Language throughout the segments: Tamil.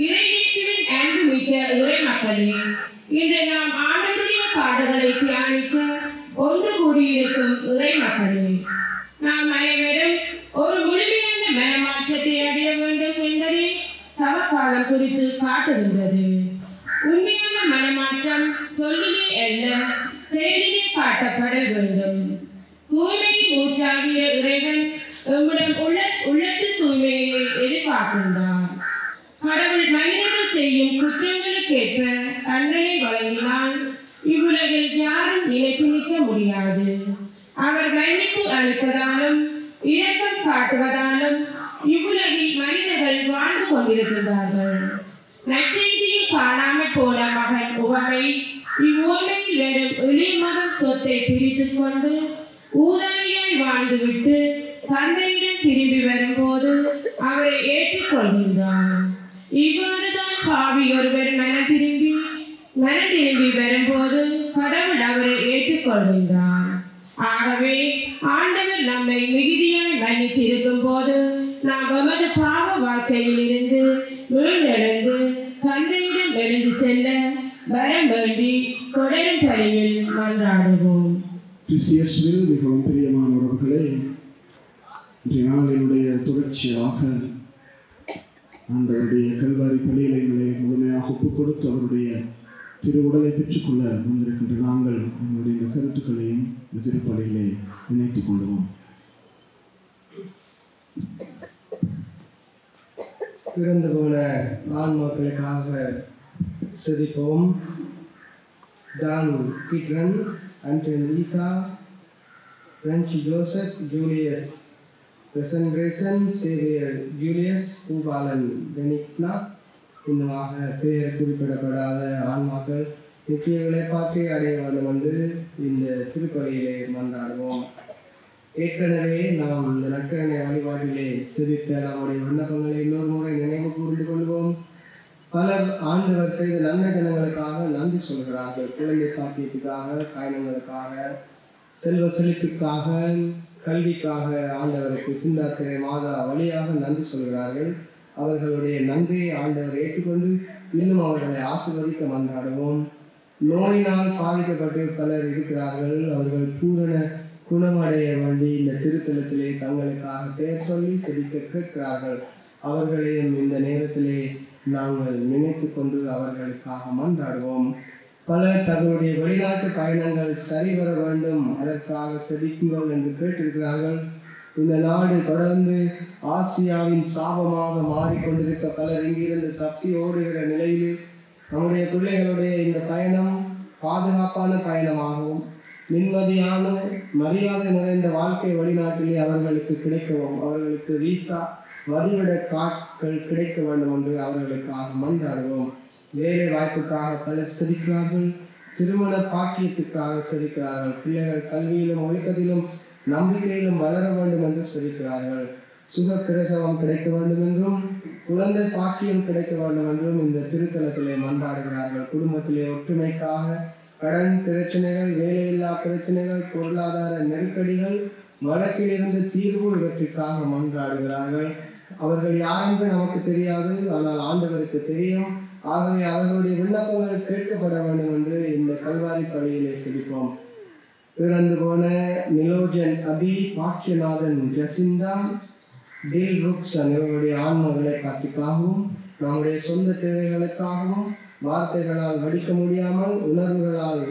இறையேசுவின் அன்புமிக்க இறை மக்களே, இன்று நாம் ஆண்டவருடைய பாடுகளை தியானிக்க ஒன்று கூடியிருக்கும் இறை மக்களே, நாம் அனைவரும் ஒரு முழுமையான மனமாற்றத்தை அடைய வேண்டும் என்பதை தவக்காலம் குறித்து காட்டுகின்றது. உண்மையான மனமாற்றம் சொல்லிலே அல்ல, செயலிலே காட்டப்பட வேண்டும். தூய்மையை ஊற்றாகிய இறைவன் நம்முடன் உள்ளத்து தூய்மையை எதிர்பார்க்கின்றார். கடவுள் மனிதர்கள் செய்யும் குற்றங்களுக்கேற்ப தண்டனை வழங்கினால் இவ்வுலகில் யாரும் நிலைத்து நிற்க முடியாது. அவர் மன்னிப்பு அளிப்பதாலும் இரக்கம் காட்டுவதாலும் இவ்வுலகில் மனிதர்கள் வாழ்ந்து கொண்டிருக்கின்றார்கள். நற்செய்தியில் காணாமல் போன மகன் உவமை இவ்வுவமையில் வரும் எளிய மகன் சொத்தை பிரித்துக் கொண்டு ஊதாரியாய் வாழ்ந்துவிட்டு தந்தையிடம் திரும்பி வரும்போது அவரை ஏற்றுக்கொள்கின்றார். இவ்வாறுதான் பாவி ஒருவர் மனம் திரும்பி வரும்போது கடவுள் அவரை ஏற்றுக்கொள்கின்றார். ஆகவே ஆண்டவர் நம்மை மிகுதியாய் மன்னித்திருக்கும் போது நாம் நமது பாவ வாழ்க்கையில் இருந்து மீண்டெழுந்து தந்தையிடம் எழுந்து செல்ல வரம் வேண்டி தொடரும் பணியில் மன்றாடுவோம். கிறிஸ்தியேசுவில் மிகவும் பிரியமானவர்களே, இன்றைய நாளினுடைய தொடர்ச்சியாக ஆண்டவருடைய கல்வாரி பலியிலே முழுமையாக ஒப்புக் கொடுத்து அவருடைய திருவுடலை பெற்றுக்கொள்ள வந்திருக்கின்ற நாங்கள் நம்முடைய இந்த கருத்துக்களையும் திருப்பலியிலே இணைத்துக் கொள்வோம். இறந்து போன ஆன்மாக்களுக்காக செபிப்போம். டான் கிட்ரன், ஆண்டன் ஈசா, பிரெஞ்சு ஜோசப், ஜூலியஸ் பிரசன்கிரேசன், சேவியர் ஜூலியஸ், பூபாலன் பெனிக்னா, இன்னுமாக பெயர் குறிப்பிடப்படாத ஆன்மாக்கள் நித்திய இளைப்பாற்றி அடைய வேண்டும் என்று இந்த திருப்பலியிலே மன்றாடுவோம். ஏற்கனவே நாம் இந்த நற்கரணை வழிபாட்டிலே செபித்த நம்முடைய விண்ணப்பங்களை இன்னொரு முறை நினைவு கூர்ந்து கொள்வோம். பலர் ஆண்டவர் செய்த நன்மை தினங்களுக்காக நன்றி சொல்கிறார்கள். குழந்தை பாக்கியத்துக்காக, காயங்களுக்காக, செல்வ செழிப்புக்காக, கல்விக்காக ஆண்டவருக்கு சிந்தாத்திரை மாதா வழியாக நன்றி சொல்கிறார்கள். அவர்களுடைய நன்றியை ஆண்டவர் ஏற்றுக்கொண்டு இன்னும் அவர்களை ஆசீர்வதிக்க மன்றாடுவோம். நோயினால் பாதிக்கப்பட்டு பலர் இருக்கிறார்கள். அவர்கள் பூரண குணமடைய வேண்டி இந்த திருத்தலத்திலே தங்களுக்காக பெயர் சொல்லி செபிக்க கேட்கிறார்கள். அவர்களையும் இந்த நேரத்திலே நாங்கள் நினைத்து கொண்டு அவர்களுக்காக மன்றாடுவோம். பலர் தங்களுடைய வெளிநாட்டு பயணங்கள் சரிவர வேண்டும், அதற்காக செபிக்குங்கள் என்று கேட்டிருக்கிறார்கள். இந்த நாடு தொடர்ந்து ஆசியாவின் சாபமாக மாறிக்கொண்டிருக்க பலர் இங்கிருந்து தப்பி ஓடுகிற நிலையில் நம்முடைய பிள்ளைகளுடைய இந்த பயணம் பாதுகாப்பான பயணமாகவும் நிம்மதியான மரியாதை நிறைந்த வாழ்க்கை வெளிநாட்டிலே அவர்களுக்கு கிடைக்கவும், அவர்களுக்கு வீசா வதிவிட காட்கள் கிடைக்க வேண்டும் என்று அவர்களுக்காக மன்றாடுவோம். வேலை வாய்ப்புக்காக பலர் செபிக்கிறார்கள். திருமண பாக்கியத்துக்காக செபிக்கிறார்கள். பிள்ளைகள் கல்வியிலும் ஒழுக்கத்திலும் நம்பிக்கையிலும் வளர வேண்டும் என்று செபிக்கிறார்கள். சுகப்பிரசவம் கிடைக்க வேண்டும் என்றும் குழந்தை பாக்கியம் கிடைக்க வேண்டும் என்றும் இந்த திருத்தலத்திலே மன்றாடுகிறார்கள். குடும்பத்திலே ஒற்றுமைக்காக, கடன் பிரச்சனைகள், வேலையில்லா பிரச்சனைகள், பொருளாதார நெருக்கடிகள், வழக்கிலிருந்து தீர்வு இவற்றுக்காக மன்றாடுகிறார்கள். அவர்கள் யாரென்று நமக்கு தெரியாது, ஆனால் ஆண்டவருக்கு தெரியும். ஆகவே அவர்களுடைய விண்ணப்பங்கள் கேட்கப்பட வேண்டும் என்று இந்த கல்வாரி பலியிலே செபிப்போம். இறந்து போன நிலோஜன் அபி, பாக்கியநாதன் ஜசிந்தா, டேல் ருக்சன் இவர்களுடைய ஆன்மகளை காட்டிக்காகவும் நம்முடைய சொந்த தேவைகளுக்காகவும் வார்த்தைகளால் வடிக்க முடியாமல் உணர்வுகளால்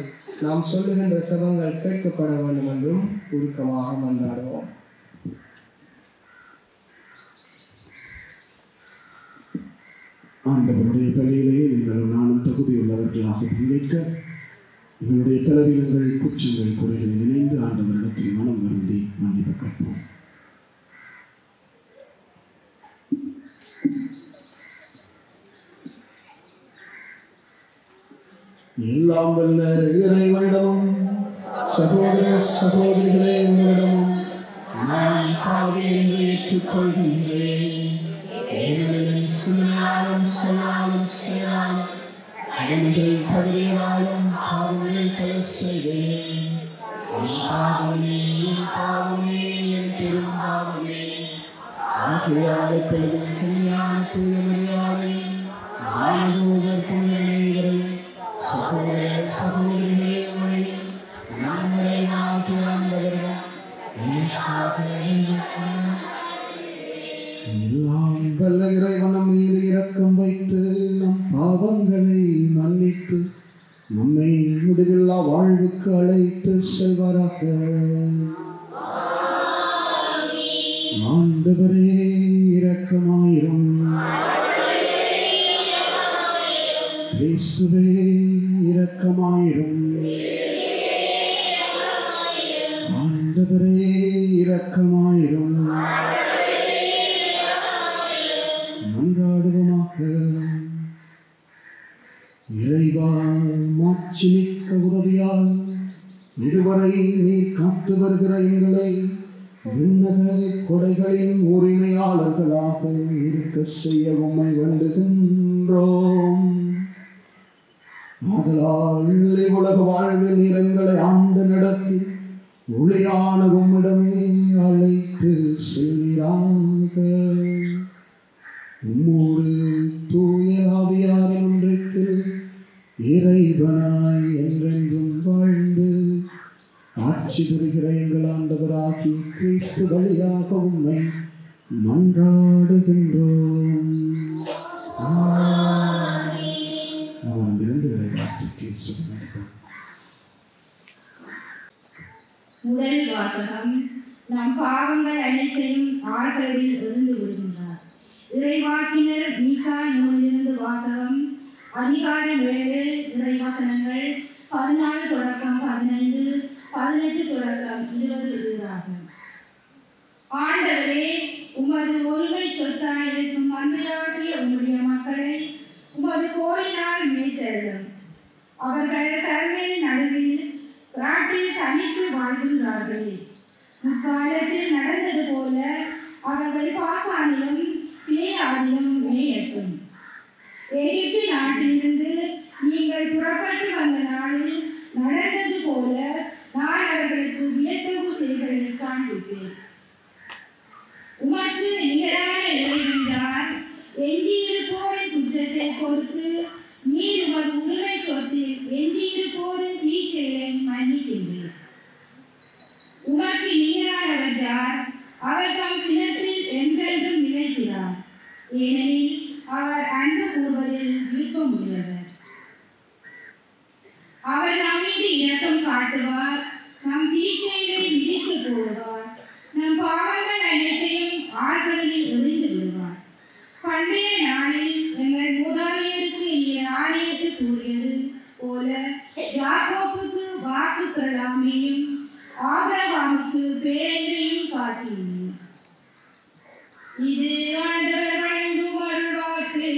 நாம் சொல்லுகின்ற செபங்கள் கேட்கப்பட வேண்டும் என்றும் உருக்கமாக மன்றாடுவோம். ஆண்டவருடைய பலியிலே நீங்கள் நானும் தகுதியுள்ளவர்களாக பங்கேற்க எங்களுடைய பலவீனங்கள், குற்றங்கள், குறைகளை நினைந்து ஆண்டவரிடத்தில் மனம் வருந்தி மன்னிப்பு கேட்போம். எல்லாம் வல்ல இறைவனிடமும் சகோதர சகோதரிகளே உங்களிடமும் நான் பாவி என்று ஏற்றுக்கொள்கின்றேன். சின்னாலும் சொன்னாலும் செய்யாலும் அவர்கள் பகுதியாலும் பாவங்கள் பல செய்தேன். என் பாவமே என் பெரும் பாவமே. ஆகையால் எப்பொழுதும் கல்யாண தூய மரியாதை இரக்கம் வைத்து நம் பாவங்களை மன்னித்து நம்மை முடிவில்லா வாழ்வுக்கு அழைத்து செல்வாராக. ஆண்டவரே இரக்கமாயிரும். இயேசுவே இரக்கமாயிரும். ஆண்டவரே இரக்கமாயிரும். மன்றாடுவோமாக. இறைவா, மாட்சிமிக்க உதவியால் இதுவரை நீ காத்து வருகிற எங்களை விண்ணக கொடைகளின் உரிமையாளர்களாக இருக்க செய்ய உம்மை வேண்டுகின்றோம். ஆதலால் உலக வாழ்வில் நிறங்களை ஆண்டு நடத்தி ஒளியான உம்மிடமே அழைத்து செல்கிறாங்க. உம்மோடு தூய ஆவியாரின் ஒன்றிற்கு இறைவனாய் என்றென்றும் வாழ்ந்து ஆட்சி புரிகிற எங்கள் ஆண்டவராகிய கிறிஸ்து வழியாக உம்மை மன்றாடுகின்றோம். நாம் இரண்டு இறைவார்த்தைக்கு செல்கிறோம். முதல் வாசகம். நம் பாவங்கள் அனைத்தையும் ஆழ்கடலில் எறிந்து விடுகின்றார். இறைவாக்கினர் மீகா நூலிலிருந்து வாசகம். அதிகாரம் 7, இறைவசனங்கள் 14 தொடக்கம் 15, 18 தொடக்கம் 20 ஆகும். ஆண்டவரே, உமது ஒருமை சொத்தாய் இருக்கும் மந்திராகிய உம்முடைய மக்களை உமது கோயினால் மீட்டெழும். அவர்கள் கருமையின் நடுவில் காட்டில் தனித்து வாழ்கின்றார்களே. முற்காலத்தில் நடந்தது போல அவர்கள் பாசானிலும் கிளியாதிலும் மேயட்டும். எகிப்து நாட்டிலிருந்து நீங்கள் புறப்பட்டு வந்த நாளில் நடந்தது போல நான் அவர்களுக்கு வியத்தகு செய்திகளை காண்பிப்பேன். உமக்கு நிகரான இறைவனார் எஞ்சியிருப்போரின் குற்றத்தை பொறுத்து நீர் உமது உரிமை சொத்தில் எஞ்சியிருப்போரின் தீச்செயலை மன்னிக்கின்றீர். உமக்கு நிகரானவர் யார்? அவர் தம் சினத்தில் என்றென்றும் நிலைக்கிறார். ஏனெனில் அவர் அன்பு கூறுவதில் விருப்பமுள்ளவர். அவர் நம் மீது இரக்கம் காட்டுவார். நம் தீச்செயலை மிதித்து போடுவார். நம் பாவங்கள் அனைத்தையும் ஆழ்கடலில் எறிந்து விடுவார். பண்டைய நாளில் எங்கள் மூதாதையருக்கு நீர் ஆணையிட்டு கூறியது போல யாக்கோபுக்கு வாக்குக்களாமையும் ஆபிரகாமுக்கு பேரையும் காட்டினீர். இது ஆண்டவர் வழங்கும் அருள்வாக்கு.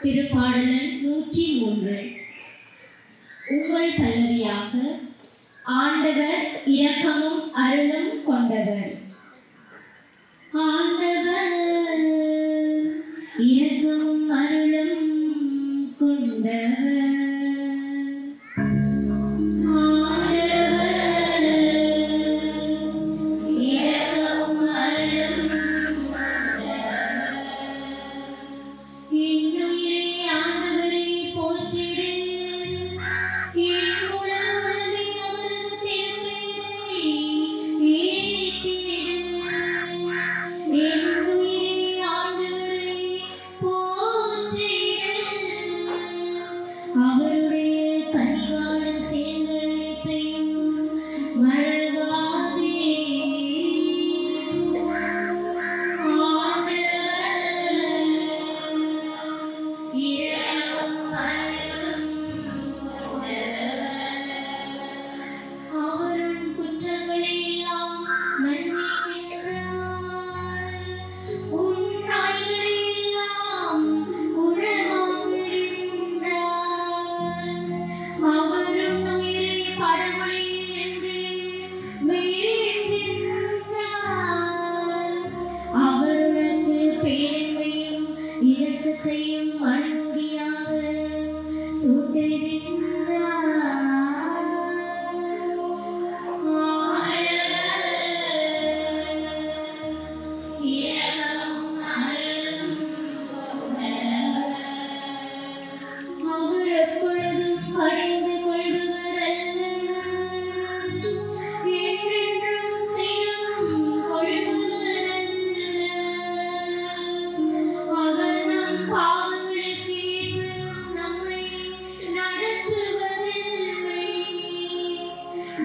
திருப்பாடலன் 103. உங்கள் பல்லவியாக. ஆண்டவர் இரக்கமும் அருளும் கொண்டவர். ஆண்டவர் இரக்கமும் அருளும் கொண்டவர். In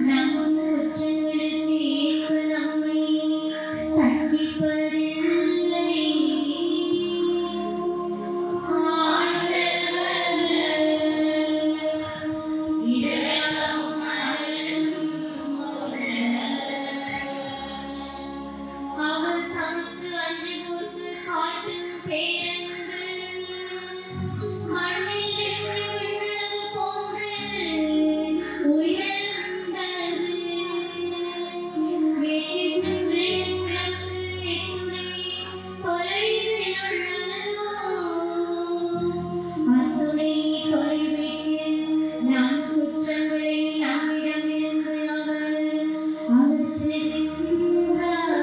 நம் குற்றங்களுக்கு ஏற்ப நம்மை தண்டிப்பதில்லை. அவர் தமக்கு அஞ்சுவோர்க்கு காட்டும் பேரன்பு மண்ணில் என்று விண்ணளவு போன்று உயர்ந்தது. வெற்றி நின்று நமக்கு எத்துணை தொலைவில் உள்ளதோ அத்துணை தொலைவிற்கு நம் குற்றங்களை நம்மிடமிருந்து அவர் அகற்றுகின்றார்.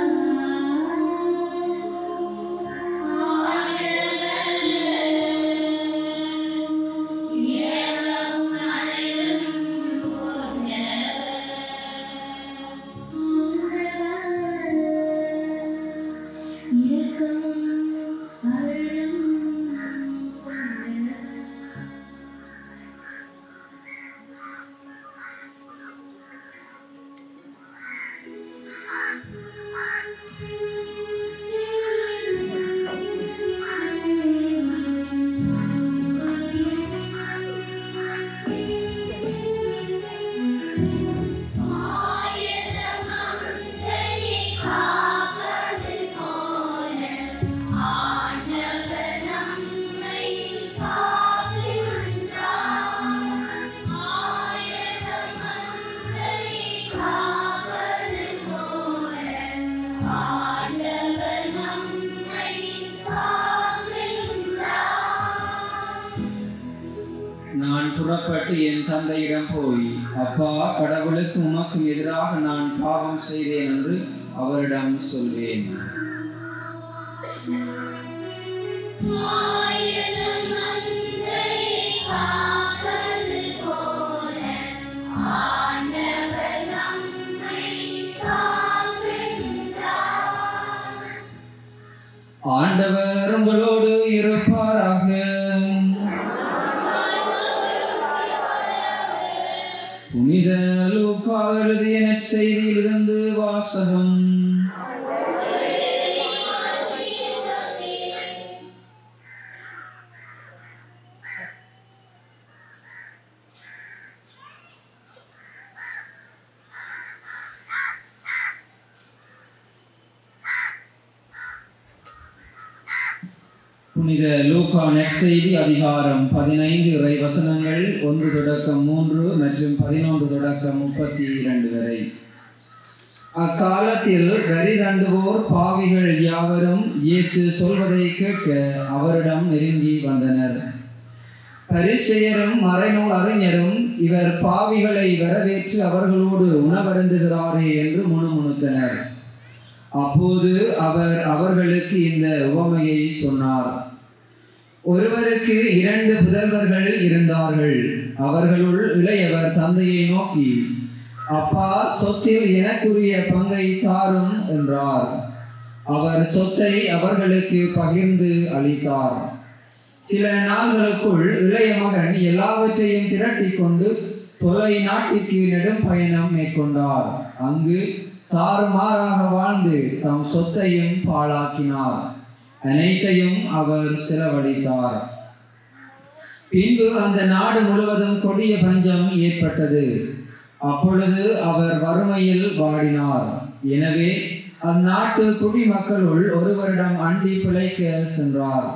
நான் புறப்பட்டு என் தந்தையிடம் போய், அப்பா, கடவுளுக்கு உமக்கும் எதிராக நான் பாவம் செய்தேன் என்று அவரிடம் சொல்வேன். ஆண்டவர் உங்களோடு இருப்பாராக. புனித லூக்கா எழுதிய நற்செய்தியிலிருந்து வாசகம். புனித லூக்கா நற்செய்தி அதிகாரம் 15 இறை வசனங்கள் 1 தொடக்கம் 3 மற்றும் 11 தொடக்கம் 32 வரை. அக்காலத்தில் வரி தண்டுவோர் பாவிகள் யாவரும் இயேசு சொல்வதை கேட்க அவரிடம் நெருங்கி வந்தனர். பரிசேயரும் மறைநூல் அறிஞரும் இவர் பாவிகளை வரவேற்று அவர்களோடு உணவருந்துகிறாரே என்று முணுமுணுத்தனர். அப்போது அவர் அவர்களுக்கு இந்த உவமையை சொன்னார். ஒருவருக்கு 2 புதல்வர்கள் இருந்தார்கள். அவர்களுள் இளையவர் தந்தையை நோக்கி, அப்பா, சொத்தில் எனக்குரிய பங்கை தாரும் என்றார். அவர் சொத்தை அவர்களுக்கு பகிர்ந்து அளித்தார். சில நாள்களுக்குள் இளைய மகன் எல்லாவற்றையும் திரட்டி கொண்டு தொலை நாட்டிற்கு நெடும் பயணம் மேற்கொண்டார். அங்கு தாறுமாறாக வாழ்ந்து தம் சொத்தையும் பாழாக்கினார். அனைத்தையும் அவர் செலவழித்தார். பின்பு அந்த நாடு முழுவதும் கொடிய பஞ்சம் ஏற்பட்டது. அப்பொழுது அவர் வறுமையில் வாடினார். எனவே அந்நாட்டு குடிமக்களுள் ஒருவரிடம் அண்டி பிழைக்க சென்றார்.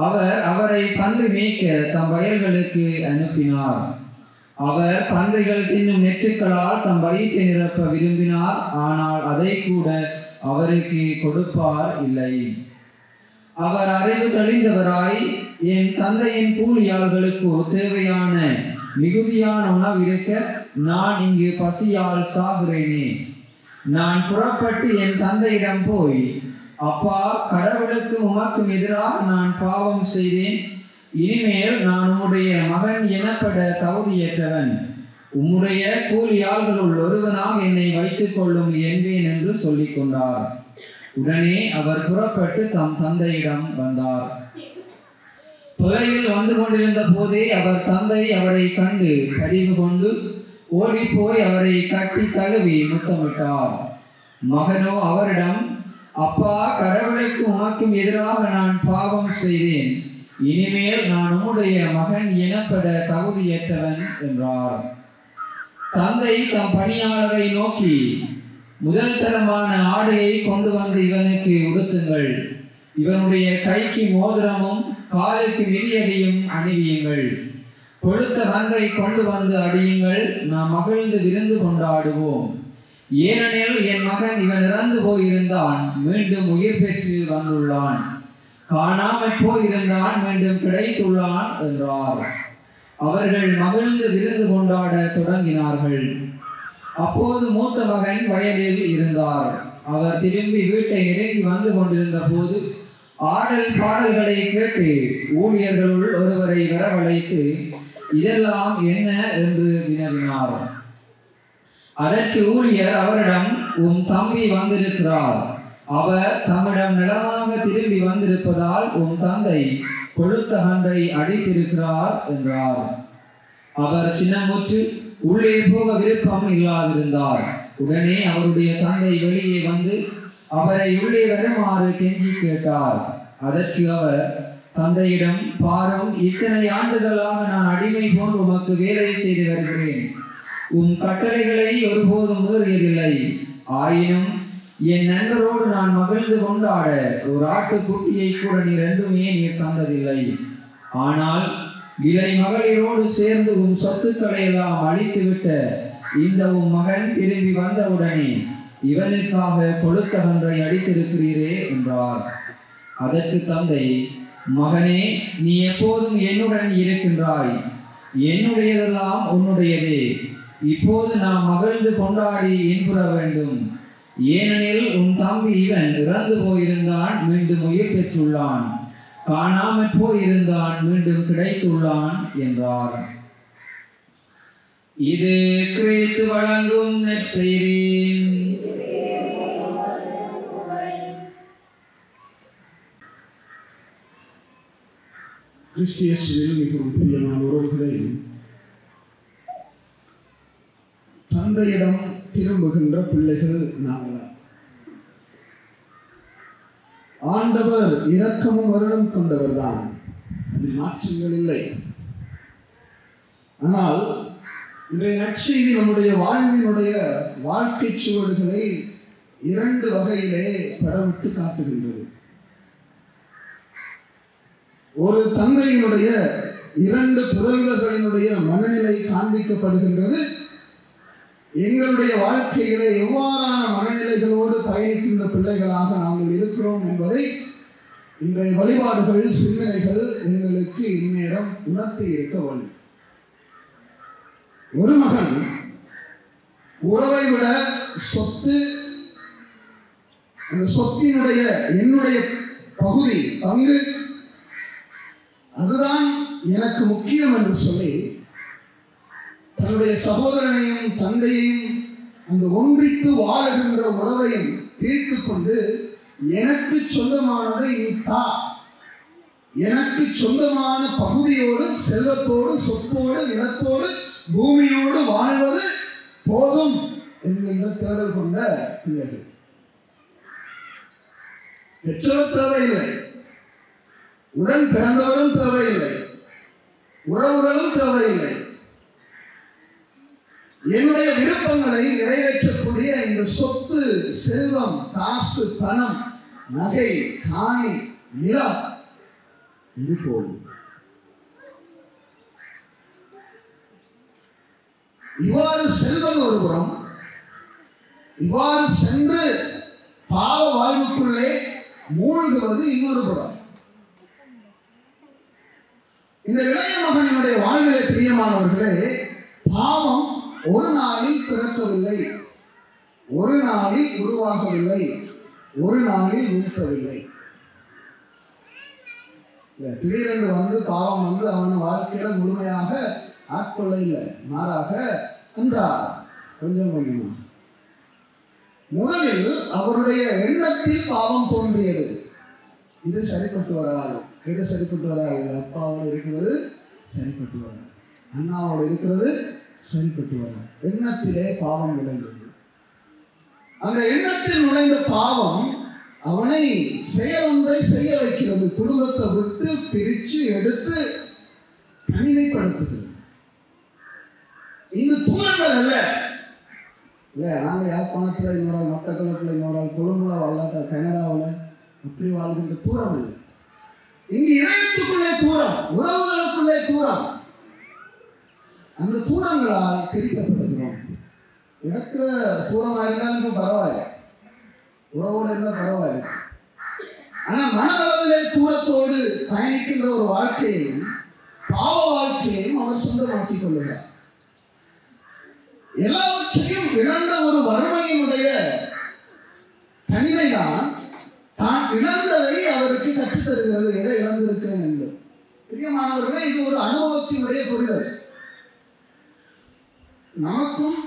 அவர் அவரை பன்றி மேய்க்க தம் வயல்களுக்கு அனுப்பினார். அவர் பன்றிகள் தின்னும் நெற்றுக்களால் தம் வயிற்றை நிரப்ப விரும்பினார். ஆனால் அதை கூட அவருக்கு கொடுப்பார் இல்லை. அவர் அறிவு தெளிந்தவராய், என் தந்தையின் கூலியாள்களுக்கு தேவையான மிகுதியான உணவு இருக்க நான் இங்கு பசியால் சாகிறேனே. நான் புறப்பட்டு என் தந்தையிடம் போய், அப்பா, கடவுளுக்கு உமக்கும் எதிராக நான் பாவம் செய்தேன். இனிமேல் நான் உம்முடைய மகன் எனப்பட தகுதியற்றவன். உம்முடைய கூலியாள்களுள் ஒருவனாக என்னை வைத்துக் கொள்ளும் என்பேன் என்று சொல்லிக் கொண்டார். உடனே அவர் புறப்பட்டு தம் தந்தையிடம் வந்தார். தொலைவில் வந்து கொண்டிருந்த போதே அவர் தந்தை அவரை கண்டு பரிவு கொண்டு, ஓடி போய் அவரை கட்டி தழுவி முத்தமிட்டார். மகனோ அவரிடம், அப்பா, கடவுளுக்கும் உமக்கும் எதிராக நான் பாவம் செய்தேன். இனிமேல் நான் உம்முடைய மகன் எனப்பட தகுதியற்றவன் என்றார். தந்தை தம் பணியாளரை நோக்கி, முதல் தரமான ஆடையை கொண்டு வந்து இவனுக்கு உடுத்துங்கள். இவனுடைய கைக்கு மோதிரமும் காலுக்கு மிதியடியும் அணிவியுங்கள். கொழுத்த கன்றை கொண்டு வந்து அடியுங்கள். நாம் மகிழ்ந்து விருந்து கொண்டாடுவோம். ஏனெனில் என் மகன் இவன் இறந்து போயிருந்தான், மீண்டும் உயிர் பெற்று வந்துள்ளான். காணாமல் போயிருந்தான், மீண்டும் கிடைத்துள்ளான் என்றார். அவர்கள் மகிழ்ந்து விருந்து கொண்டாட தொடங்கினார்கள். அப்போது மூத்த மகன் வயலில் இருந்தார். அவர் திரும்பி வீட்டை நெருங்கி வந்து கொண்டிருந்த போது ஆடல் பாடல்களை கேட்டு ஊழியர்களுள் ஒருவரை வரவழைத்து, இதெல்லாம் என்ன என்று வினவினார். அதற்கு ஊழியர் அவரிடம், உன் தம்பி வந்திருக்கிறார். அவர் தம்மிடம் நலமாக திரும்பி வந்திருப்பதால் உன் தந்தை கொழுத்த கன்றை அடித்திருக்கிறார் என்றார். அவர் சின்னமுற்று உள்ளே போக விருப்பம் இல்லாதிருந்தார். உடனே அவருடைய தந்தை வெளியே வந்து அவரை உள்ளே வருமாறு கெஞ்சி கேட்டார். அதற்கு அவர் தந்தையிடம், பாரும், இத்தனை ஆண்டுகளாக நான் அடிமை போன்று உமக்கு வேலை செய்து வருகிறேன். உம் கட்டளைகளை ஒருபோதும் மீறியதில்லை. ஆயினும் என் நண்பரோடு நான் மகிழ்ந்து கொண்டாட ஒரு ஆட்டுக்குட்டியை கூட நீர் தந்ததில்லை. ஆனால் விலை மகளிரோடு சேர்ந்து உம் சொத்துக்களை எல்லாம் அழித்துவிட்ட இந்த உம் மகன் திரும்பி வந்தவுடனே இவனுக்காக கொழுத்த கன்றை அடித்திருக்கிறீரே என்றார். அதற்கு தந்தை, மகனே, நீ எப்போதும் என்னுடன் இருக்கின்றாய். என்னுடையதெல்லாம் உன்னுடையதே. இப்போது நாம் மகிழ்ந்து கொண்டாடி இன்புற வேண்டும். ஏனெனில் உன் தம்பி இவன் இறந்து போயிருந்தான், மீண்டும் உயிர் பெற்றுள்ளான். காணாமற் போயிருந்தான், மீண்டும் கிடைத்துள்ளான் என்றார். இது கிறிஸ்து வழங்கும் நற்செய்தி. கிறிஸ்தியேசுவில் மிகவும் பிரியமான உறவுகளை, தந்தையிடம் திரும்புகின்ற பிள்ளைகள் நாங்களா? ஆண்டவர் இரக்கமும் வருடம் கொண்டவர் தான், அதில் மாற்றங்கள் இல்லை. ஆனால் இன்றைய நற்செய்தி நம்முடைய வாழ்வினுடைய வாழ்க்கை சுவடுகளை இரண்டு வகையிலே படமிட்டு காட்டுகின்றது. ஒரு தந்தையினுடைய இரண்டு புதல்வர்களினுடைய மனநிலை காண்பிக்கப்படுகின்றது. எங்களுடைய வாழ்க்கையிலே எவ்வாறான மனநிலைகளோடு பயணிக்கின்ற பிள்ளைகளாக நாங்கள் இருக்கிறோம் என்பதை இன்றைய வழிபாடுகள், சிந்தனைகள் எங்களுக்கு இந்நேரம் உணர்த்தி இருக்க வேண்டும். ஒரு மகன் உறவை விட சொத்து, அந்த சொத்தினுடைய என்னுடைய பகுதி, பங்கு, அதுதான் எனக்கு முக்கியம் என்று சொல்லி தன்னுடைய சகோதரனையும் தந்தையையும் அந்த ஒன்றித்து வாழுகின்ற உறவையும் தீர்த்து கொண்டு, எனக்கு சொந்தமானதை நீ தா, எனக்கு சொந்தமான பகுதியோடு, செல்வத்தோடு, சொத்தோடு, இடத்தோடு, பூமியோடு வாழ்வது போதும் என்கின்ற தேடல் கொண்ட பிள்ளைகள். பெற்றோர் தேவையில்லை, உடன் பிறந்தவரும் தேவையில்லை, உறவுகளும் தேவையில்லை. என்னுடைய விருப்பங்களை நிறைவேற்றக்கூடிய இந்த சொத்து, செல்வம், காசு, பணம், நகை, காணி, நிலம், இது போதும். இவ்வாறு செல்வது ஒரு புறம், இவ்வாறு சென்று பாவ வாழ்வுக்குள்ளே மூழ்குவது இன்னொரு புறம். இந்த இளைய மகனினுடைய வாழ்விலே பிரியமானவர்களே, பாவம் ஒரு நாளில் பிறக்கவில்லை, ஒரு நாளில் உருவாகவில்லை, ஒரு நாளில் வீழ்த்தவில்லை. திடீரென்று வந்து பாவம் வந்து அவன் வாழ்க்கையில முழுமையாக ஆட்கொள்ள இல்லை, மாறாக என்றார் கொஞ்சம் கொஞ்சமா. முதலில் அவருடைய எண்ணத்தில் பாவம் தோன்றியது. இது சரிப்பட்டு வராது, இது சரிப்பட்டு வராது. அப்பாவோடு இருக்கிறது சரிப்பட்டு வராது, அண்ணாவோடு இருக்கிறது செயல்பட்டு வர எண்ணத்திலே பாவம் நுழைந்தது. அந்த எண்ணத்தில் நுழைந்த பாவம் அவனை செயல் ஒன்றை செய்ய வைக்கிறது. குடும்பத்தை விட்டு பிரித்து எடுத்து தனிமைப்படுத்துகிறது. இந்த தூரங்கள் அல்ல. நாங்கள் யாழ்ப்பாணத்தில் இன்னொரு மட்டக்களப்பில் இன்னொரு கொழும்புல வரலாற்ற கனடாவில் அப்படி வாழ்கின்ற தூரம் இல்லை. இங்கு இதயத்துக்குள்ளே தூரம், உறவுகளுக்குள்ளே தூரம். அந்த தூரங்களால் பிரிக்கப்படுகிறோம். இருக்கிற தூரமாக இருந்தாலும் பரவாயில்லை, உறவோடு இருந்தால் பரவாயில்லை. ஆனால் மனதளவிலே தூரத்தோடு பயணிக்கின்ற ஒரு வாழ்க்கையையும் பாவ வாழ்க்கையையும் அவர் சொந்தமாக்கிக் கொள்ளுகிறார். எல்லாவற்றையும் இழந்த ஒரு வறுமையினுடைய தனிமைதான் தான் இழந்ததை அவருக்கு கற்றுத்தருகிறது. எதை இழந்திருக்கிறேன் என்று. பிரியமானவர்களே, இது ஒரு அனுபவத்தினுடைய புரிதல். நமக்கும்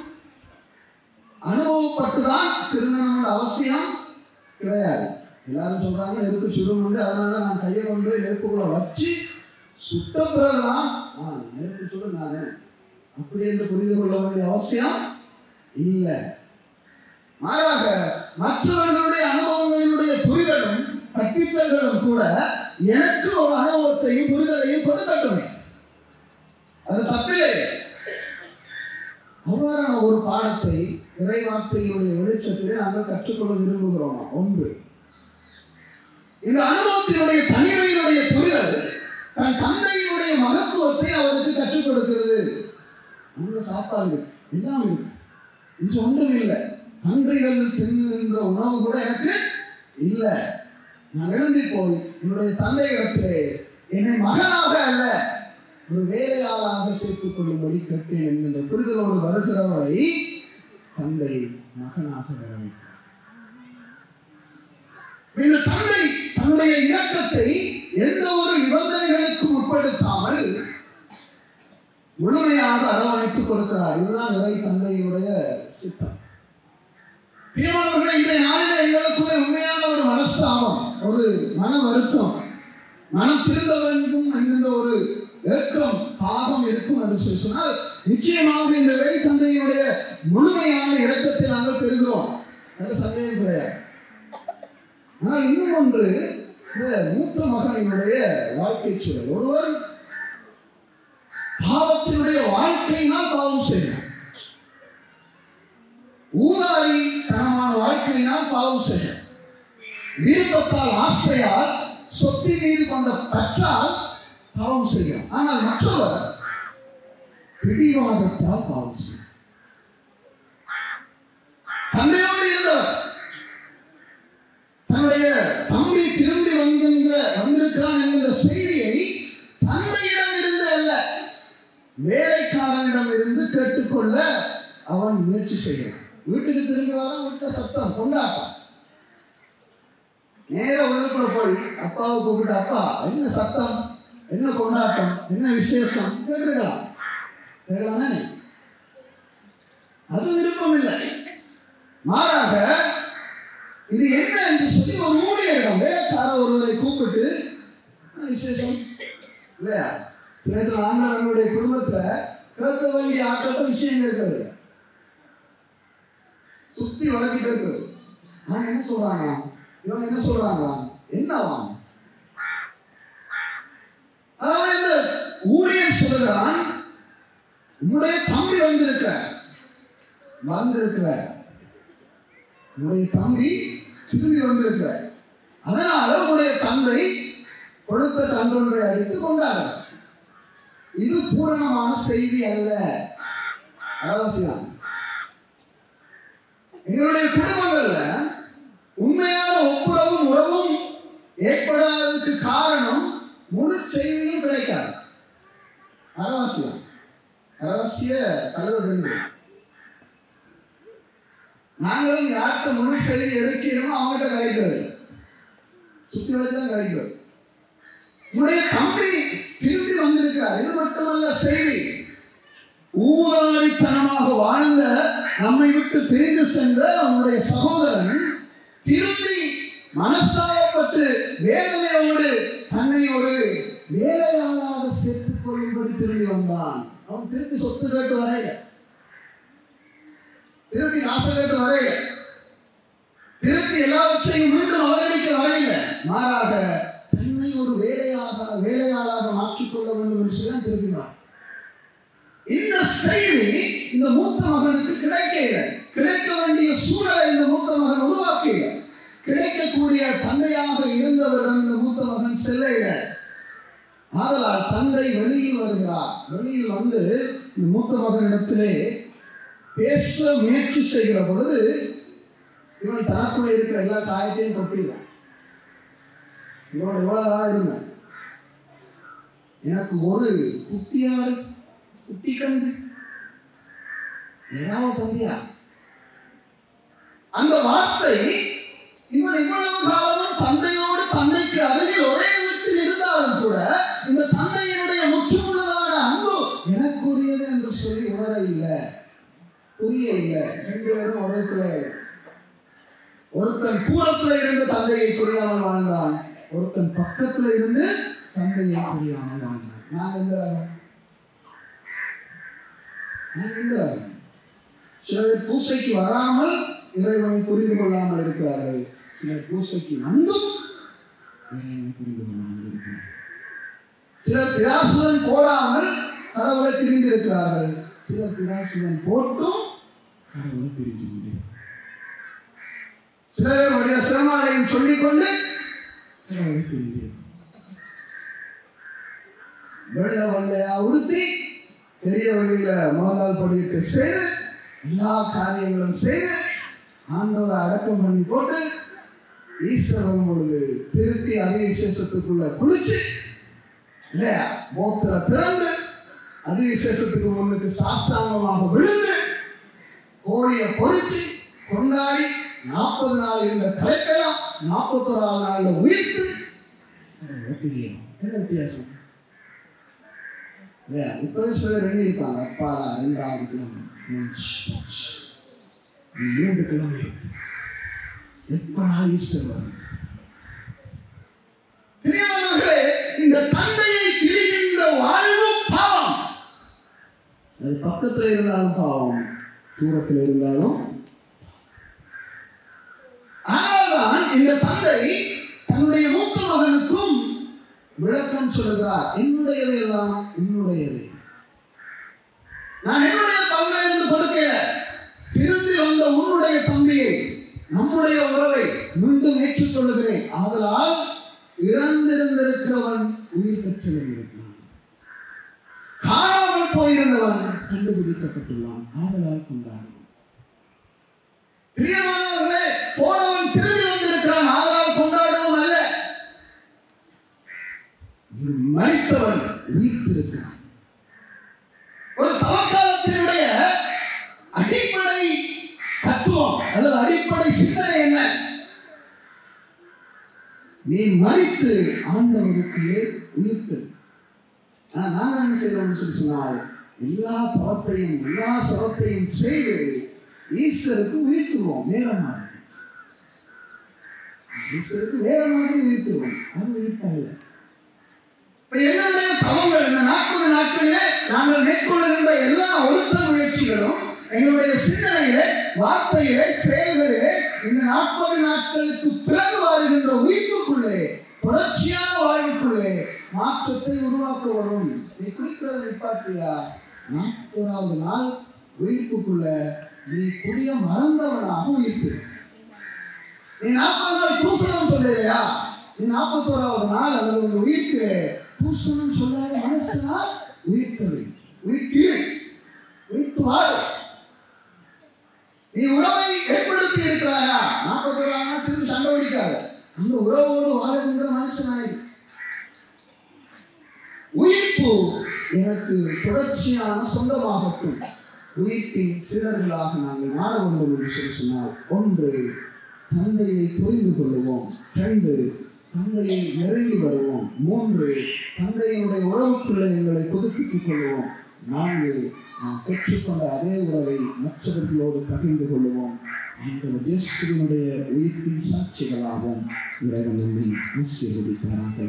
அனுபவப்பட்டுதான் திருமணம் அவசியம் கிடையாது. எல்லாரும் சொல்றாங்க நெருப்பு சுடும் உண்டு, அதனால நான் கையை கொண்டு நெருப்புக்குள்ள வச்சு சுட்ட பிறகுதான் நெருப்பு சுடு நானே அப்படி என்று புரிந்து கொள்ள வேண்டிய அவசியம் இல்லை. மாறாக மற்றவர்களுடைய அனுபவங்களினுடைய புரிதலும் கற்பித்தல்களும் கூட எனக்கு ஒரு அனுபவத்தையும் புரிதலையும் கொடுக்கட்டுமே, அது தப்பில்லை. அவ்வாறான ஒரு பாடத்தை இறைவார்த்தையினுடைய வெளிச்சத்திலே நாங்கள் கற்றுக்கொள்ள விரும்புகிறோம். ஒன்று, இந்த அனுபவத்தினுடைய தனிமையினுடைய புரிதல் தன் தந்தையினுடைய மகத்துவத்தை அவருக்கு கற்றுக் கொடுக்கிறது. அங்க சாப்பாடு எல்லாம் இருக்கு, இது ஒன்றும் இல்லை. நன்றிகள் தின்னுகின்ற உணவு கூட எனக்கு இல்லை. நான் எழுந்தி போய் என்னுடைய தந்தை இடத்திலே என்னை மகனாக அல்ல ஒரு வேலையாளாக சேர்த்துக் கொள்ளும்படி கேட்டேன் என்கின்ற புரிதலோடு வருகிறவரை தந்தை மகனாக வரவேற்றார். இந்த தந்தை தன்னுடைய இரக்கத்தை எந்த ஒரு நிபந்தனைகளுக்கும் உட்படுத்தாமல் முழுமையாக அரவணைத்துக் கொடுக்கிறார். இதுதான் இறை தந்தையினுடைய சித்தம். பிரியமானவர்களே, இன்றைய நாளிலே எங்களுக்குள்ளே உண்மையான ஒரு மனஸ்தாபம், ஒரு மன வருத்தம், மனம் திருந்த வேண்டும் என்கின்ற ஒரு ஏக்கம் பாகம் இருக்கும் என்று சொன்னால் நிச்சயமாக இந்த இறை தந்தையினுடைய முழுமையான இரக்கத்தை நாங்கள் பெறுகிறோம், அது சந்தேகம் கிடையாது. ஆனால் இன்னும் ஒன்று, இந்த மூத்த மகனினுடைய வாழ்க்கை சூழல். ஒருவர் பாவத்தினுடைய வாழ்க்கையினால் பாவம் செய்கிறார், ஊதாரி தனமான வாழ்க்கையினால் பாவம் செய்கிறார், விருப்பத்தால் ஆசையால் சொத்தி மீது கொண்ட பற்றால் பாவம் செய்கிறார். ஆனால் மற்றவர் பிடிவாதத்தால் பாவம் செய்கிறார். தந்தையோடு இருந்தவர் தன்னுடைய தம்பி திரும்பி வந்திருக்கிறான் என்கிற செய்தியை தந்தையிடம் இருந்து அல்ல வேலைக்காரனிடம் இருந்து கேட்டுக்கொள்ள அவன் முயற்சி செய்கிறான். வீட்டுக்கு திரும்பி வர வீட்டு சத்தம் கொண்டாட்டம். நேர உள்ளுக்குள்ள போய் அப்பாவை கூப்பிட்டு, அப்பா என்ன சத்தம், என்ன கொண்டாட்டம், என்ன விசேஷம் கேட்டுக்கலாம். கேட்கலாமே, அது விருப்பம் இல்லை. மாறாக இது என்ன என்று சொல்லி ஒரு ஊழியரிடம் வேலைக்கார ஒருவரை கூப்பிட்டு விசேஷம் இல்லையா, நாங்கள் நம்மளுடைய குடும்பத்துல கேட்க வேண்டிய ஆட்கள விஷயம் இருக்கிறது, சுத்தி வளர்ச்சிட்டு இருக்குது. நான் என்ன சொல்றாங்க, இவங்க என்ன சொல்றாங்க, என்னவாம்? அதாவது ஊழியர் சொல்லுகிறான், உன்னுடைய தம்பி வந்திருக்கிற உன்னுடைய தம்பி திரும்பி வந்திருக்கிற, அதனால உன்னுடைய தந்தை கொடுத்த கன்றொன்றை அடித்து கொண்டாட. இது பூரணமான செய்தி அல்ல. எங்களுடைய குடும்பங்கள்ல உண்மையான ஒப்புரவும் உறவும் ஏற்படாததுக்கு காரணம் முழு செய்தியும் கிடைக்காது. அரவசிய கழுவது நாங்களும் யார்கிட்ட முழு செய்தி எடுக்கணுமோ அவங்ககிட்ட கிடைக்கிறது, சுத்தி வச்சுதான் கிடைக்கிறது. உன்னுடைய தம்பி திரும்பி வந்திருக்கிறார். இது மட்டுமல்ல செய்தி, ஊதாரித்தனமாக வாழ்ந்த நம்மை விட்டு பிரிந்து சென்ற அவனுடைய சகோதரன் திரும்பி மனஸ்தாபப்பட்டு வேதனையோடு தன்னை ஒரு வேலையாளாக சேர்த்துக் கொள்ளும்படி திரும்பி வந்தான். அவன் திருப்பி சொத்து கேட்டு வரையில, திருப்பி காசு கேட்டு வரையில, திருப்பி எல்லாவற்றையும் மீண்டும் அவகரிக்க வரையில. மாறாக தன்னை ஒரு வேலையாளாக மாற்றிக்கொள்ள வேண்டும் என்று சொல்லி திருப்பினார். இந்த செய்தி இந்த மூத்த மகனுக்கு கிடைக்கவில்லை. கிடைக்க வேண்டிய சூழலை இந்த மூத்த மகன் உருவாக்கவில்லை. கிடைக்கக்கூடிய தந்தையாக இருந்தவர்கள் இந்த மூத்த மகன் செல்லையில. ஆதலால் தந்தை வெளியில் வருகிறார். வெளியில் வந்து இந்த மூத்த மகனிடத்திலே பேச முயற்சி செய்கிற பொழுது இவன் தனக்குள்ள இருக்கிற எல்லா காயத்தையும் கொட்டிடுவான். இவன் எவ்வளவுதான் இருந்தேன், எனக்கு ஒரு குட்டியாடு குட்டி கண்டு ஏதாவது தந்தையா, அந்த வார்த்தை இவன் இவ்வளவு காலமும் தந்தையோடு தந்தைக்கு அருகில் ஒரே வீட்டில் இருந்தாலும் கூட இந்த தந்தையினுடைய முற்றுமுள்ளதான அன்பு எனக்குரியது என்று சொல்லி உணர இல்லை, புரிய இல்லை. ரெண்டு பேரும் ஒரே பிள்ளைகள். ஒருத்தன் தூரத்தில் இருந்து தந்தையை புரியாமல் வாழ்ந்தான், ஒருத்தன் பக்கத்தில் இருந்து தந்தையை புரியாமல் வாழ்ந்தான். நான் எந்த சிலர் பூசைக்கு வராமல் இறைவனை புரிந்து கொள்ளாமல் இருக்கிறார்கள், சிலர் பூசைக்கு வந்தும் இறைவனை புரிந்து கொள்ளாமல் இருக்கிறார்கள். சிலர் பிராசுடன் போடாமல் கடவுளை பிரிந்து இருக்கிறார்கள், சிலர் பிராசுடன் போட்டும் கடவுளை பிரிந்து கொண்டிருக்கிறார்கள். சிலருடைய சிரமாலையும் சொல்லிக்கொண்டு கடவுளை பிரிந்து வெள்ள வெள்ளையா உடுத்தி பெரிய வழியில மோதால் படிட்டு செய்து எல்லா காரியங்களும் செய்து ஆண்டவரை அடக்கம் பண்ணி போட்டு ஈஸ்டர் வரும் பொழுது திருப்பி அதே விசேஷத்துக்குள்ள குளிச்சு இல்லையா போத்துல திறந்து அதே விசேஷத்துக்கு முன்னுக்கு சாஸ்தாங்கமாக விழுந்து கோழியை பொறிச்சு கொண்டாடி 40 நாள் இருந்த கலைக்கலாம் 41ஆவது நாள்ல உயிர்த்து என்ன வித்தியாசம்? இப்ப சிலர் எண்ணிருப்பாங்க, அப்பா 2வது கிலோமீட்டர் 3 கிலோமீட்டர் எப்படா ஈஸ்டர் வரும்? பிரியமானவர்களே, இந்த தந்தையை பிரிகின்ற வாழ்வு பாவம். அது பக்கத்தில் இருந்தாலும் பாவம், தூரத்தில் இருந்தாலும். ஆனால்தான் இந்த தந்தை தன்னுடைய மூத்த மகனுக்கும் விளக்கம் சொல்லுகிறார். என்னுடையது எல்லாம் உன்னுடையது, நான் என்னுடைய பங்கை என்று கொடுக்கல, திரும்பி வந்த உன்னுடைய தம்பியை நம்முடைய உறவை மீண்டும் ஏற்றுக்கொள்ளுகிறேன். ஆதலால் இறந்திருந்திருக்கிறவன் உயிர் பெற்றிருந்தான், காணாமல் போயிருந்தவன் கண்டுபிடிக்கப்பட்டுள்ளான். ஆதலால் கொண்டாடுவோம். பிரியமானவர்களே, போனவன் திரும்பி வந்திருக்கிறான், ஆதலால் கொண்டாடுவோம் அல்ல. மரித்தவன் உயிர்த்திருக்கிறான். ஒரு தவக்காலத்தினுடைய அடிப்படை தத்துவம் அல்லது அடிப்படை சிந்தனை என்ன? நீ மரித்து ஆண்டவருக்குள்ளே உயிர்த்து. நான் என்ன செய்யணும்னு சொல்லி சொன்னால், எல்லா தவத்தையும் எல்லா சவத்தையும் செய்து ஈஸ்வருக்கு உயிர்த்துருவோம். வேற மாதிரி ஈஸ்வருக்கு வேற மாதிரி உயிர்த்துருவோம். அது உயிர்த்தாங்க. என்னுடைய தவங்கள் இந்த 40 நாட்களிலே நாங்கள் மேற்கொள்ளுகின்ற எல்லா ஒழுக்க முயற்சிகளும் எங்களுடைய சிந்தனையிலே, வார்த்தையிலே, செயல்களிலே இந்த 40 நாட்களுக்கு பிறகு வாழ்கின்ற உயிர்ப்புக்குள்ளே, தொடர்ச்சியான வாழ்வுக்குள்ளே மாற்றத்தை உருவாக்க வரும். நீ குடிக்கிறத நிப்பாட்டியா, 40வது நாள் உயிர்ப்புக்குள்ள நீ குடிய மறந்தவனாக உயிர்த்து. நீ 40 நாள் பூசணம் சொல்லையா, நீ 41வது நாள் அல்லது உங்க உயிர்க்கு பூசணம் சொல்லாத மனசினால் உயிர்த்தது உயிர்த்து வாழ். நீ உறவை ஏற்படுத்தி இருக்கிறாயா, 41 நாள் திரும்பி சண்டை பிடிக்காத, அந்த உறவோடு வாழ்கின்ற மனுஷனாய். உயிர்ப்பு எனக்கு தொடர்ச்சியான சொந்தமாகட்டும். உயிர்ப்பின் சிலர்களாக நாங்கள் மாற வேண்டும் என்று சொல்லி சொன்னால், 1 தந்தையை புரிந்து கொள்வோம், 2 தந்தையை நெருங்கி வருவோம், 3 தந்தையினுடைய உறவுக்குள்ளே எங்களை புதுப்பித்துக் கொள்வோம், 4 நாம் பெற்றுக்கொண்ட அதே உறவை மற்றவர்களோடு பகிர்ந்து கொள்வோம். ஆண்டவர் இயேசுவினுடைய உயிர்ப்பின் சாட்சிகளாகவும் இறைவன் நம்மை ஆசீர்வதிப்பாராக.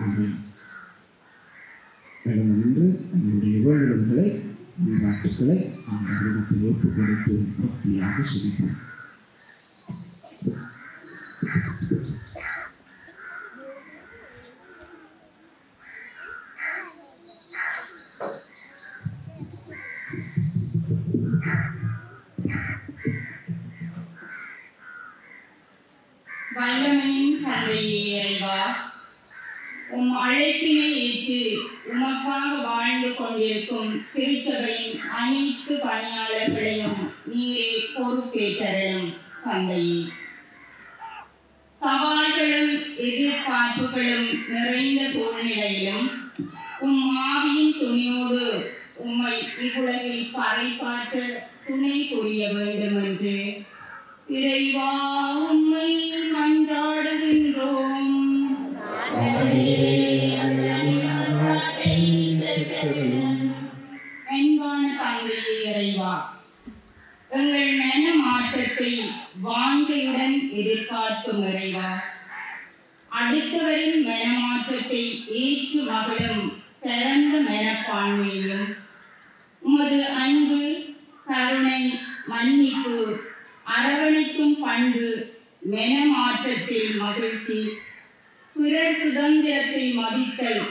ஆமென். நின்று நம்முடைய வேண்டுதல்களை நாட்டுக்களை அந்த இடத்தில் ஒப்புக் கொடுத்து பக்தியாக சிரிப்போம். வல்லமையின் தந்தையே இறைவா, உம் அழைப்பினை ஏற்று உமக்காக வாழ்ந்து கொண்டிருக்கும் திருச்சபையின் அனைத்து பணியாளர்களையும் நீரே பொறுப்பேற்றருளும் தந்தையே. சவால்களும் எதிர்பார்ப்புகளும் நிறைந்த சூழ்நிலையிலும் உம் ஆவியின் துணியோடு உம்மை இவ்வுலகில் பறைசாற்ற துணை புரிய வேண்டும் என்று இறைவா உம்மை மன்றாடுகின்றோம். அன்பான தந்தையே இறைவா, எங்கள் மன மாற்றத்தை வாஞ்சையுடன் எதிர்பார்க்கும் இறைவா, அடுத்தவரின் மனமாற்றத்தை ஏற்று மகளும் பிறந்த மனப்பான்மையும் உமது அன்பு, கருணை, மன்னிப்பு, அரவணைக்கும் பண்பு, மனமாற்றத்தில் மகிழ்ச்சி, பிறர் சுதந்திரத்தை மதித்தல்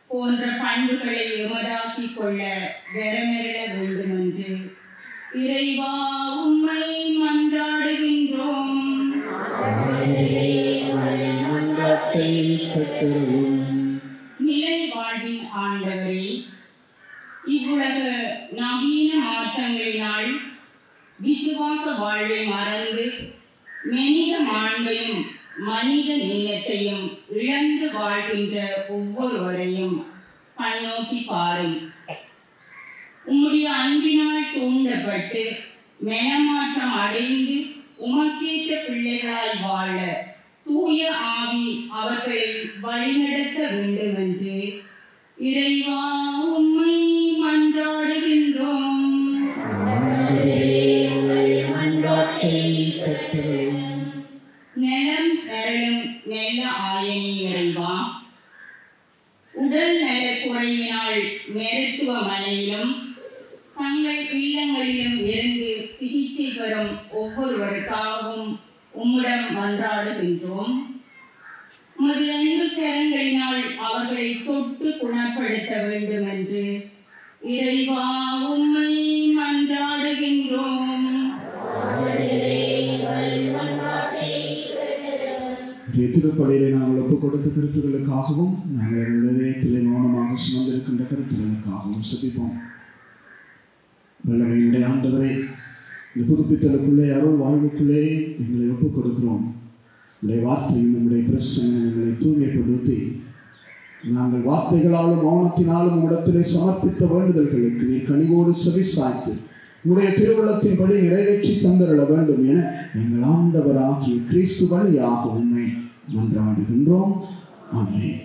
போன்ற பண்புகளை எமதாக்கிக் கொள்ள வரமருள வேண்டும் என்று இறைவா உம்மை மன்றாடுகின்றோம். நிலை வாழ்வின் ஆண்டவரே, இவ்வுலக நவீன மாற்றங்களினால் விசுவாச வாழ்வை மறந்து மனித மாண்பையும் மனித நேயத்தையும் இழந்து வாழ்கின்ற ஒவ்வொருவரையும் கண்ணோக்கி பாரும். உம்முடைய அன்பினால் தூண்டப்பட்டு மனமாற்றம் அடைந்து உமக்கேற்ற பிள்ளைகளாய் வாழ தூய ஆவி அவர்களை வழிநடத்த வேண்டும் என்று இறைவா உம்மை மன்றாடுகின்றோம். நலம் தரலும் நல்ல ஆயனே இறைவா, உடல் நல குறைவினால் மருத்துவமனையிலும் தங்கள் இல்லங்களிலும் இருந்து சிகிச்சை பெறும் ஒவ்வொருவருக்காகவும் உம்மிடம் மன்றாடுகின்றோம். உமது அன்பு கரங்களினால் அவர்களை தொட்டு குணப்படுத்த வேண்டும் என்று இறைவா உம்மை மன்றாடுகின்றோம். திருப்பலியிலே நாங்கள் ஒப்புக் கொடுத்த கருத்துக்களுக்காகவும் நாங்கள் இதயத்திலே மௌனமாக சுமந்திருக்கின்ற கருத்துக்களுக்காகவும் சிந்திப்போம். வல்லமையுடைய ஆண்டவரே, இந்த புதுப்பித்தலுக்குள்ளே அருள் வாழ்வுக்குள்ளே எங்களை ஒப்புக் கொடுக்கிறோம். உடைய வார்த்தையும் நம்முடைய பிரசன்னம் எங்களை தூய்மைப்படுத்தி நாங்கள் வார்த்தைகளாலும் மௌனத்தினாலும் இடத்திலே சமர்ப்பித்த வேண்டுதல்களுக்கு நீர் கனிவோடு செவி சாய்த்து உடைய திருவுள்ளத்தின்படி நிறைவேற்றி தந்திரள வேண்டும் என எங்கள் ஆண்டவராகிய கிறிஸ்து வழியாக உண்மை மன்றாடுகின்றோம். ஆமென்.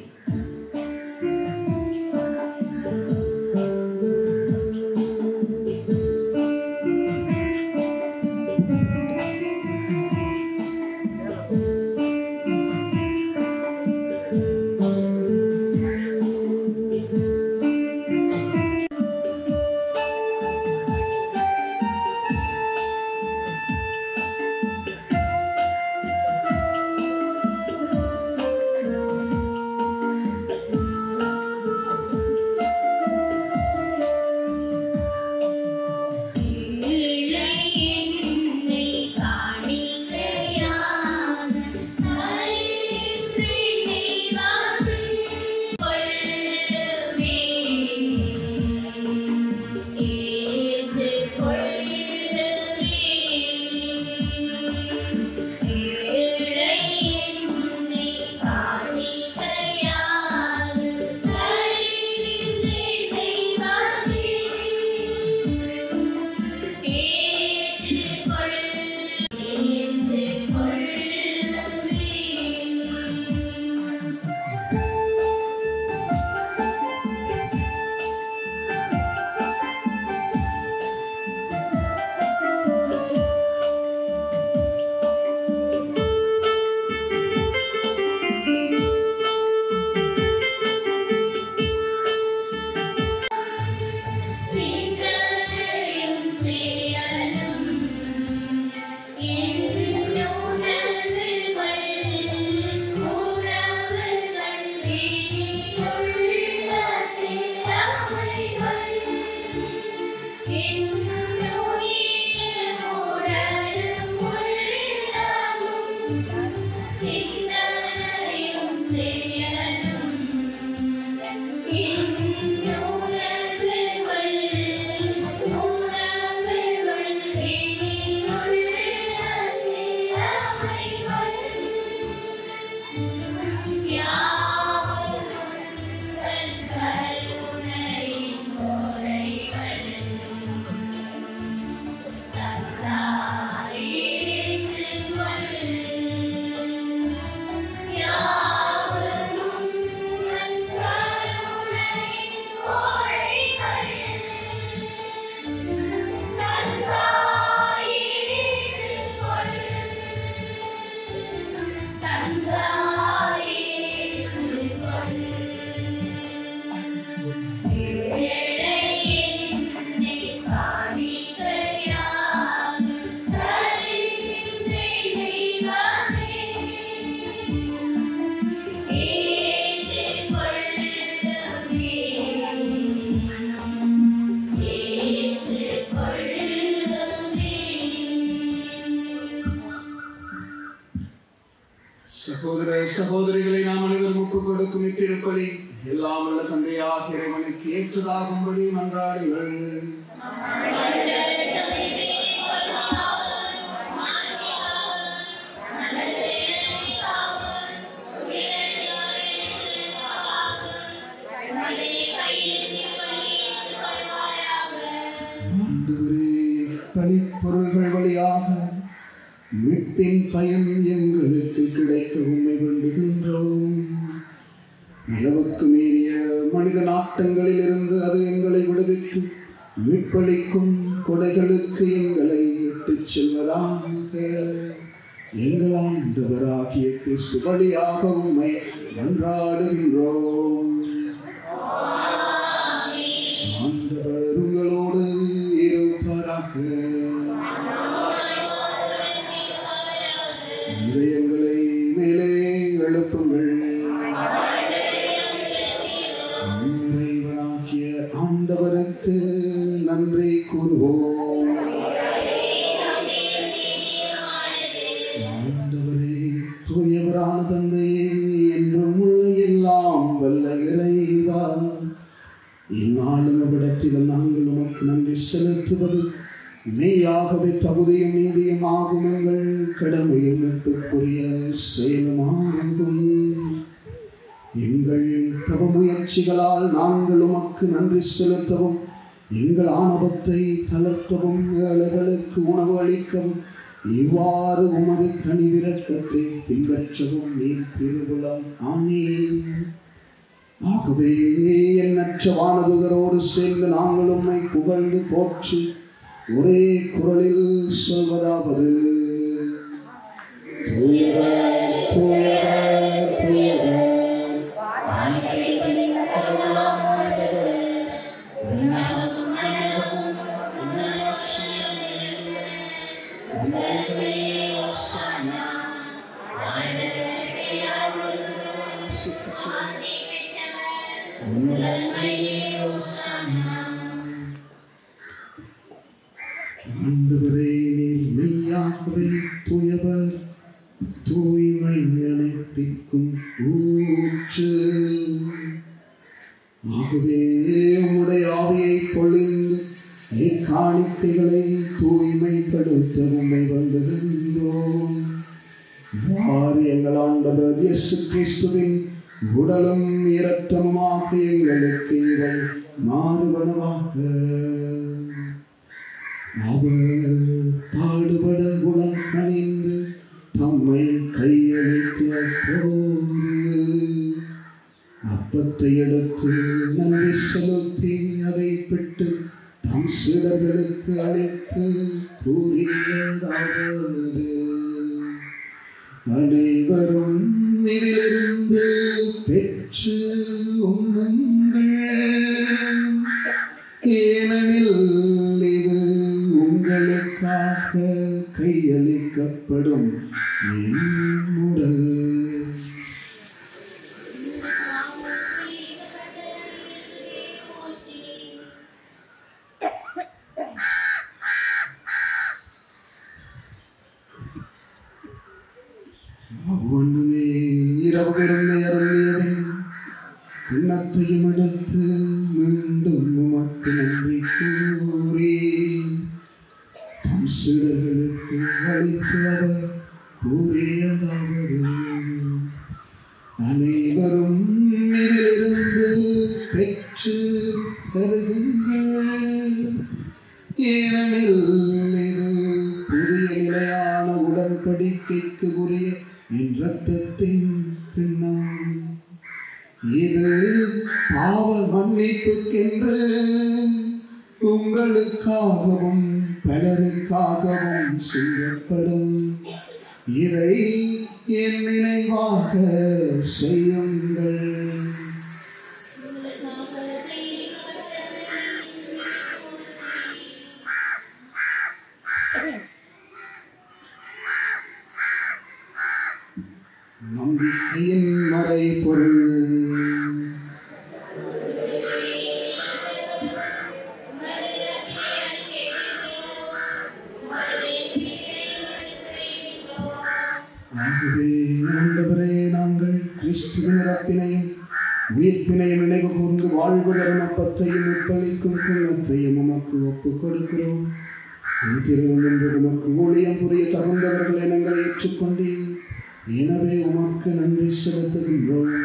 சகோதர சகோதரிகளை நாம் அனைவரும் ஒப்புக் கொடுக்கும் இத்திருப்பலி எல்லாம் உள்ள தந்தையாக இறைவனுக்கு ஏற்றதாகும்படி மன்றாடுங்கள். பணிப்பொருள்கள் வழியாக மீட்பின் பயன் எங்களுக்கு கிடைக்க உண்மை வேண்டுகின்றோம். அளவுக்கு மீறிய மனித நாட்டங்களில் இருந்து அது எங்களை விடுவித்து மீட்பளிக்கும் கொடைகளுக்கு எங்களை இட்டுச் செல்வதாக எங்கள் ஆண்டவராகிய கிறிஸ்து வழியாக உம்மை மன்றாடுகின்றோம். ஆண்டவர் உங்களோடு இருப்பாராக. இதயங்களை மேலே எழுப்புங்கள். இறைவனாகிய ஆண்டவருக்கு நன்றி கூறுவோம். ஆண்டவரே, தூயவரான தந்தையே, என்றும் உள்ள எல்லாம் வல்ல இறைவா, இந்நாளும் அவ்விடத்தில் நாங்கள் உமக்கு நன்றி செலுத்துவது மெய்யாகவே தகுதியும் நீதியும் ஆகும். எங்கள் கடமையும் மீட்புக்குரிய செயலுமாகும். எங்கள் தவ முயற்சிகளால் நாங்கள் உமக்கு நன்றி செலுத்தவும், எங்கள் ஆணவத்தை தளர்த்தவும், ஏழைகளுக்கு உணவு அளிக்கவும், இவ்வாறு உமது கனிவிரக்கத்தை பின்பற்றவும் நீர் திருவுளம் ஆமீன். ஆகவே எண்ணற்ற வானதுகரோடு சேர்ந்து நாங்கள் உம்மை புகழ்ந்து போற்றி ஒரே குரலில் சொல்வதாவது: தூயவர், தூயவர், தூயவர், ஆண்டவரே, நீர் மெய்யாகவே தூயவர், தூய்மை அனைத்திற்கும் ஊற்று. ஆகவே உம்முடைய ஆவியை பொழிந்து காணிக்கைகளை தூய்மைப்படுத்த உம்மை வந்திருந்தோம். எங்கள் ஆண்டவர் இயேசு கிறிஸ்துவின் உடலும் இரத்தமுமாக எங்களுக்கு இவை மாறுபடுவாக. அவர் பாடுபட குணம் கணிந்து தம்மை கையளித்த போது அப்பத்தை எடுத்து நன்றி செலுத்தி அதை பெற்று தம் சீடர்களுக்கு அளித்து கூறியதாவது: அனைவரும் இதிலிருந்து பெற்று உண்ணுங்கள், ஏனெனில் இது உங்களுக்காக கையளிக்கப்படும் என் உடல். ஒன்றுமே இரவு இருந்து அருளியவன் கிண்ணத்தையும் எடுத்து மீண்டும் உமக்கு நன்றி கூறி தம் சீடர்களுக்கு அளித்து அவர் கூறியதாவது: அனைவரும் இதிலிருந்து பெற்று தருகின்றனர், ஏனெனில் இது புதிய நிலையான உடன்படிக்கைக்கு உரிய என் இரத்தத்தின் கிண்ணம். இது பாவ மன்னிப்புக்கென்று உங்களுக்காகவும் பலருக்காகவும் செய்யப்படும். இதை என் நினைவாக செய்யுங்கள். நம்பிக்கையின் மறை பொருள். ஆகவே ஆண்டவரே, கிறிஸ்துவின் இறப்பினையும் உயிர்ப்பினையும் நினைவு கூர்ந்து வாழ்வு தரும் அப்பத்தையும் உட்பளிக்கும் குள்ளத்தையும் உமக்கு ஒப்புக் கொடுக்கிறோம். திருவன் உமக்கு ஊழியம் புரிய தகுந்தவர்கள் எங்களை ஏற்றுக்கொண்டீர். எனவே உமக்கு நன்றி செலுத்துகின்றோம்.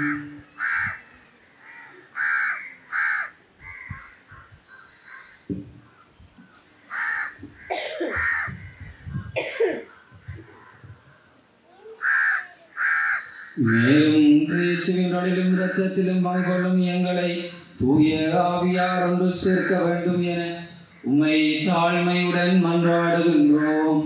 மேலும் கிறிஸ்துவின் உடலிலும் இரத்தத்திலும் பங்கொள்ளும் எங்களை தூய ஆவியார் ஒன்று சேர்க்க வேண்டும் என உம்மை தாழ்மையுடன் மன்றாடுகின்றோம்.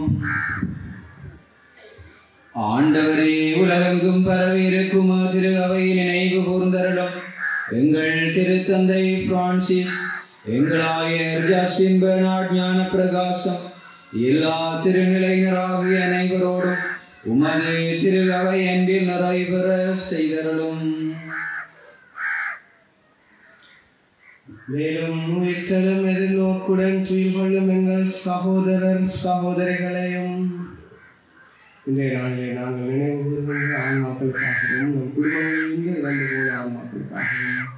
ஆண்டவரே, உலகெங்கும் பரவி இருக்கும் திரு அவை நினைவு கூர்ந்தருளும். எங்கள் திருத்தந்தை பிரான்சிஸ், எங்களாயர் ஜஸ்டின் பெர்னார்ட் ஞான பிரகாசம், எல்லா திருநிலையினராகிய அனைவரோடும் உமது திரு அவை அன்பில் நிறைவேற செய்தருளும். மேலும் உயிர்த்தலும் எதிர்நோக்குடன் துயில்கொள்ளும் எங்கள் சகோதரர் சகோதரிகளையும் இன்றைய நாளிலே நாங்கள் நினைவு கூறுகின்ற ஆன்மாக்களுக்காகவும் நம் குடும்பங்களிலிருந்து இறந்து போன ஆன்மாக்களுக்காகவும்